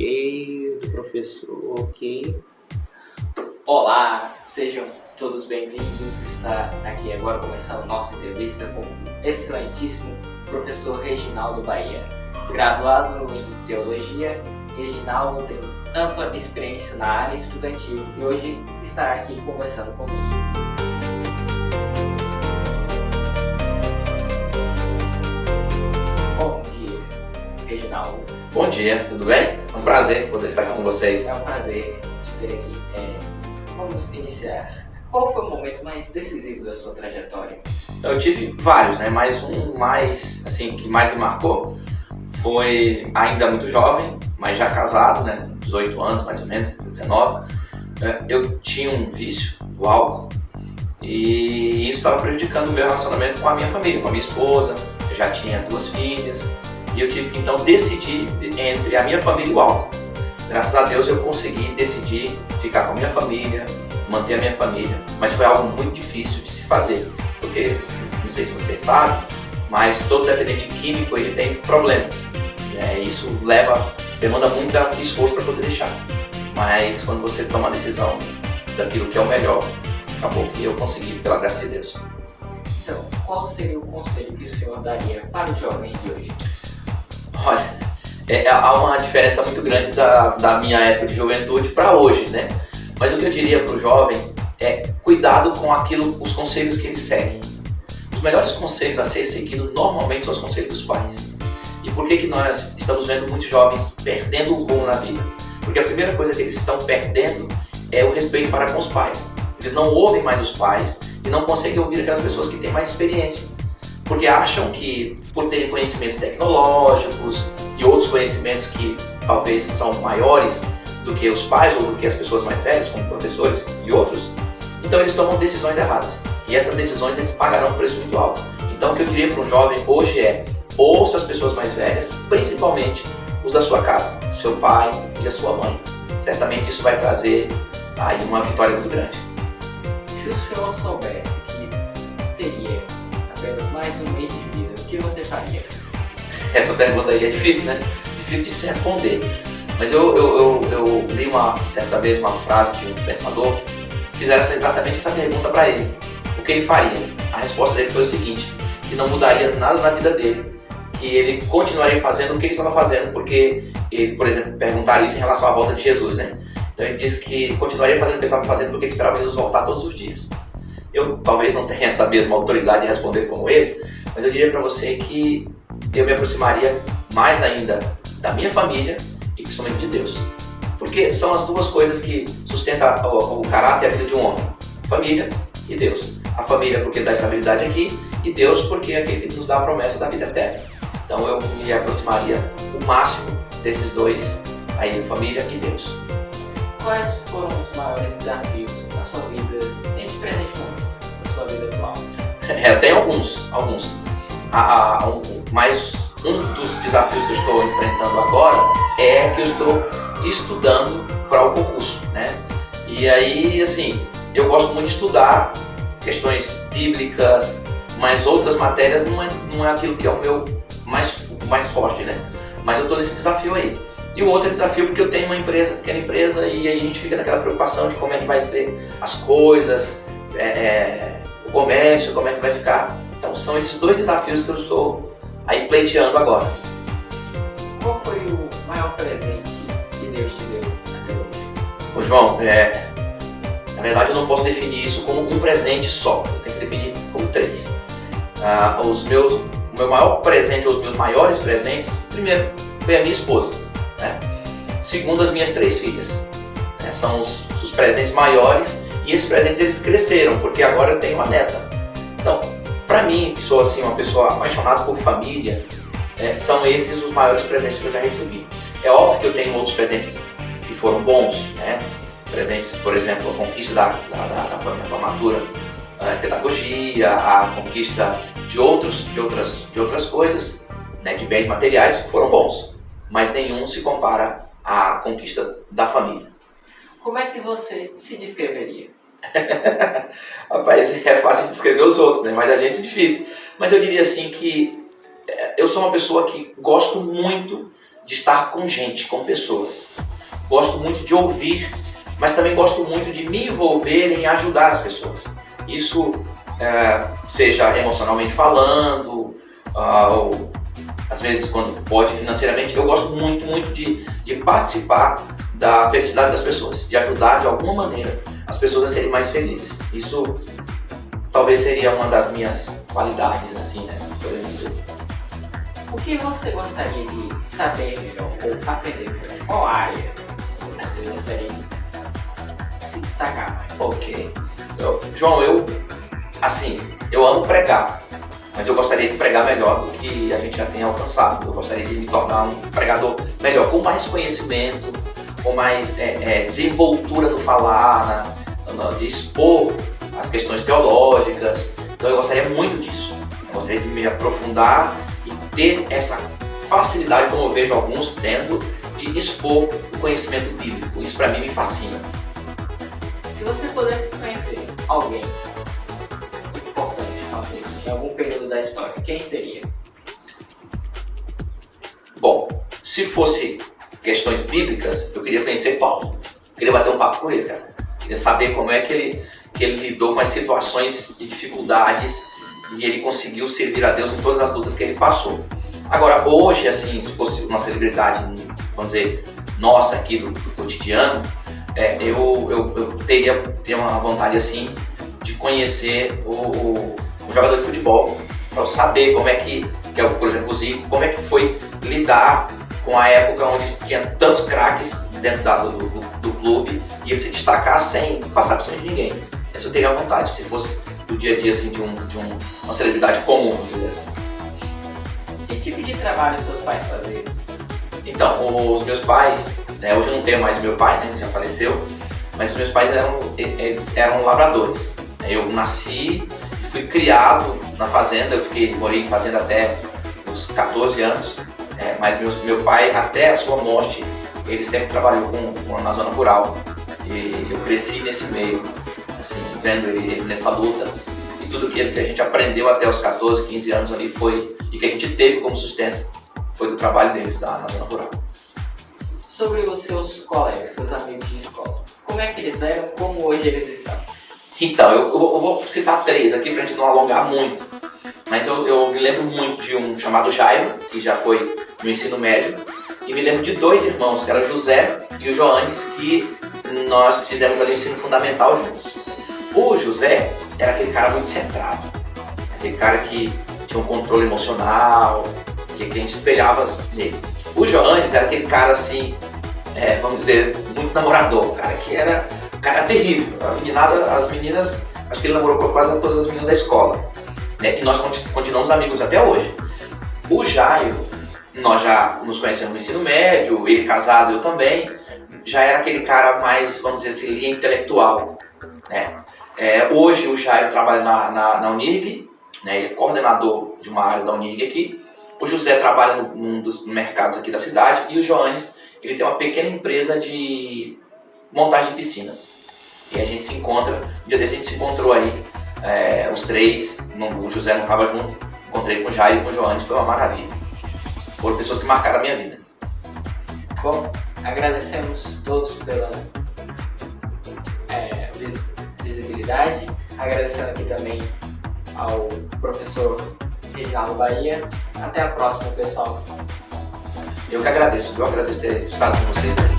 Do professor, ok. Olá, sejam todos bem-vindos. Está aqui agora começando nossa entrevista com o excelentíssimo professor Reginaldo Bahia. Graduado em Teologia, Reginaldo tem ampla experiência na área estudantil e hoje está aqui conversando conosco. Bom dia, Reginaldo. Bom dia, tudo bem? É um prazer poder estar aqui com vocês. É um prazer te ter aqui. Vamos iniciar. Qual foi o momento mais decisivo da sua trajetória? Eu tive vários, né? Mas um que mais me marcou foi ainda muito jovem, mas já casado, né? 18 anos mais ou menos, 19. Eu tinha um vício do álcool e isso estava prejudicando o meu relacionamento com a minha família, com a minha esposa. Eu já tinha 2 filhas e eu tive que então decidir entre a minha família e o álcool. Graças a Deus eu consegui decidir ficar com a minha família, manter a minha família, mas foi algo muito difícil de se fazer, porque, não sei se vocês sabem, mas todo dependente químico ele tem problemas, né? Isso demanda muito esforço para poder deixar, mas quando você toma a decisão daquilo que é o melhor, acabou que eu consegui, pela graça de Deus. Então, qual seria o conselho que o senhor daria para os jovens de hoje? Olha, há uma diferença muito grande da minha época de juventude para hoje, né? Mas o que eu diria para o jovem é cuidado com os conselhos que ele segue. Os melhores conselhos a ser seguidos normalmente são os conselhos dos pais. E por que nós estamos vendo muitos jovens perdendo o rumo na vida? Porque a primeira coisa que eles estão perdendo é o respeito para com os pais. Eles não ouvem mais os pais e não conseguem ouvir aquelas pessoas que têm mais experiência. Porque acham que, por terem conhecimentos tecnológicos e outros conhecimentos que talvez são maiores do que os pais ou do que as pessoas mais velhas, como professores e outros, então eles tomam decisões erradas. E essas decisões eles pagarão um preço muito alto. Então o que eu diria para um jovem hoje é: ouça as pessoas mais velhas, principalmente os da sua casa, seu pai e a sua mãe. Certamente isso vai trazer aí uma vitória muito grande. Se o senhor soubesse que teria apenas mais um mês de vida, o que você faria? Essa pergunta aí é difícil, né? Difícil de se responder. Mas eu li certa vez uma frase de um pensador que fizeram exatamente essa pergunta para ele. O que ele faria? A resposta dele foi o seguinte: que não mudaria nada na vida dele, que ele continuaria fazendo o que ele estava fazendo, porque ele, por exemplo, perguntaria isso em relação à volta de Jesus, né? Então ele disse que continuaria fazendo o que ele estava fazendo porque ele esperava Jesus voltar todos os dias. Eu talvez não tenha essa mesma autoridade de responder como ele, mas eu diria para você que eu me aproximaria mais ainda da minha família e principalmente de Deus. Porque são as duas coisas que sustentam o caráter e a vida de um homem: família e Deus. A família porque dá estabilidade aqui, e Deus porque é aquele que nos dá a promessa da vida eterna. Então eu me aproximaria o máximo desses dois aí, família e Deus. Quais foram os maiores desafios na sua vida neste presente momento, na sua vida atual? Eu tenho alguns. Mas um dos desafios que eu estou enfrentando agora é que eu estou estudando para o concurso, né? E aí, assim, eu gosto muito de estudar questões bíblicas, mas outras matérias não é aquilo que é o meu mais forte, né? Mas eu estou nesse desafio aí. E o outro desafio porque eu tenho uma pequena empresa, e aí a gente fica naquela preocupação de como é que vai ser as coisas, o comércio, como é que vai ficar. Então são esses 2 desafios que eu estou aí pleiteando agora. Qual foi o maior presente que Deus te deu até hoje? Ô João, na verdade eu não posso definir isso como um presente só, eu tenho que definir como 3. O meu maior presente, ou os meus maiores presentes, primeiro foi a minha esposa, né? Segundo, as minhas 3 filhas, né? São os presentes maiores, e esses presentes eles cresceram, porque agora eu tenho uma neta. Então, para mim, que sou assim uma pessoa apaixonada por família, são esses os maiores presentes que eu já recebi. É óbvio que eu tenho outros presentes que foram bons, né? Presentes, por exemplo, a conquista da minha formatura em pedagogia, a conquista de outras coisas, né, de bens materiais, que foram bons, mas nenhum se compara à conquista da família. Como é que você se descreveria? Rapaz, é fácil de descrever os outros, né? Mas a gente é difícil. Mas eu diria assim que eu sou uma pessoa que gosto muito de estar com gente, com pessoas. Gosto muito de ouvir, mas também gosto muito de me envolver em ajudar as pessoas. Isso seja emocionalmente falando, ou às vezes quando pode financeiramente. Eu gosto muito de participar da felicidade das pessoas, de ajudar de alguma maneira as pessoas a serem mais felizes. Isso talvez seria uma das minhas qualidades, assim, né? Podemos dizer. O que você gostaria de saber melhor ou aprender melhor? Qual área você gostaria de se destacar mais? Ok. João, eu amo pregar, mas eu gostaria de pregar melhor do que a gente já tem alcançado. Eu gostaria de me tornar um pregador melhor, com mais conhecimento, com mais desenvoltura no falar, de expor as questões teológicas. Então eu gostaria muito disso. Eu gostaria de me aprofundar e ter essa facilidade, como eu vejo alguns tendo, de expor o conhecimento bíblico. Isso para mim me fascina. Se você pudesse conhecer alguém importante, talvez, em algum período da história, quem seria? Bom, se fosse questões bíblicas, eu queria conhecer Paulo. Eu queria bater um papo com ele, cara. Eu queria saber como é que ele lidou com as situações de dificuldades e ele conseguiu servir a Deus em todas as lutas que ele passou. Agora, hoje, assim, se fosse uma celebridade, vamos dizer, nossa aqui do cotidiano, eu teria uma vontade, assim, de conhecer o jogador de futebol, para saber como é que é, por exemplo, o Zico, como é que foi lidar com a época onde tinha tantos craques dentro do clube e ele se destacar sem passar por cima de ninguém. Essa eu teria vontade, se fosse do dia a dia, assim, de uma celebridade comum, vamos dizer assim. Que tipo de trabalho seus pais faziam? Então, os meus pais, hoje eu não tenho mais meu pai, né, já faleceu, mas os meus pais eram lavradores. Eu nasci e fui criado na fazenda, morei em fazenda até os 14 anos, mas meu pai, até a sua morte, ele sempre trabalhou na zona rural e eu cresci nesse meio, assim, vendo ele nessa luta, e tudo que a gente aprendeu até os 14, 15 anos ali foi, e que a gente teve como sustento, foi do trabalho deles na zona rural. Sobre os seus colegas, seus amigos de escola, como é que eles eram, como hoje eles estão? Então, eu vou citar 3 aqui pra gente não alongar muito, mas eu me lembro muito de um chamado Jairo, que já foi no ensino médio, e me lembro de 2 irmãos, que eram o José e o Joanes, que nós fizemos ali o ensino fundamental juntos. O José era aquele cara muito centrado, aquele cara que tinha um controle emocional, que a gente espelhava nele. O Joanes era aquele cara assim, vamos dizer, muito namorador, cara que era terrível. As meninas, acho que ele namorou quase todas as meninas da escola, né? E nós continuamos amigos até hoje. O Jairo, nós já nos conhecemos no ensino médio, ele casado, eu também, já era aquele cara mais, vamos dizer assim, linha intelectual, né? Hoje o Jairo trabalha na Unirg, né? Ele é coordenador de uma área da Unirg aqui. O José trabalha num dos mercados aqui da cidade e o Joanes, ele tem uma pequena empresa de montagem de piscinas. E a gente se encontra, um dia desse a gente se encontrou aí, os 3, o José não estava junto, encontrei com o Jair e com o Joanes, foi uma maravilha. Foram pessoas que marcaram a minha vida. Bom, agradecemos todos pela visibilidade, agradecendo aqui também ao professor Reginaldo Bahia. Até a próxima, pessoal. Eu que agradeço, ter estado com vocês aqui.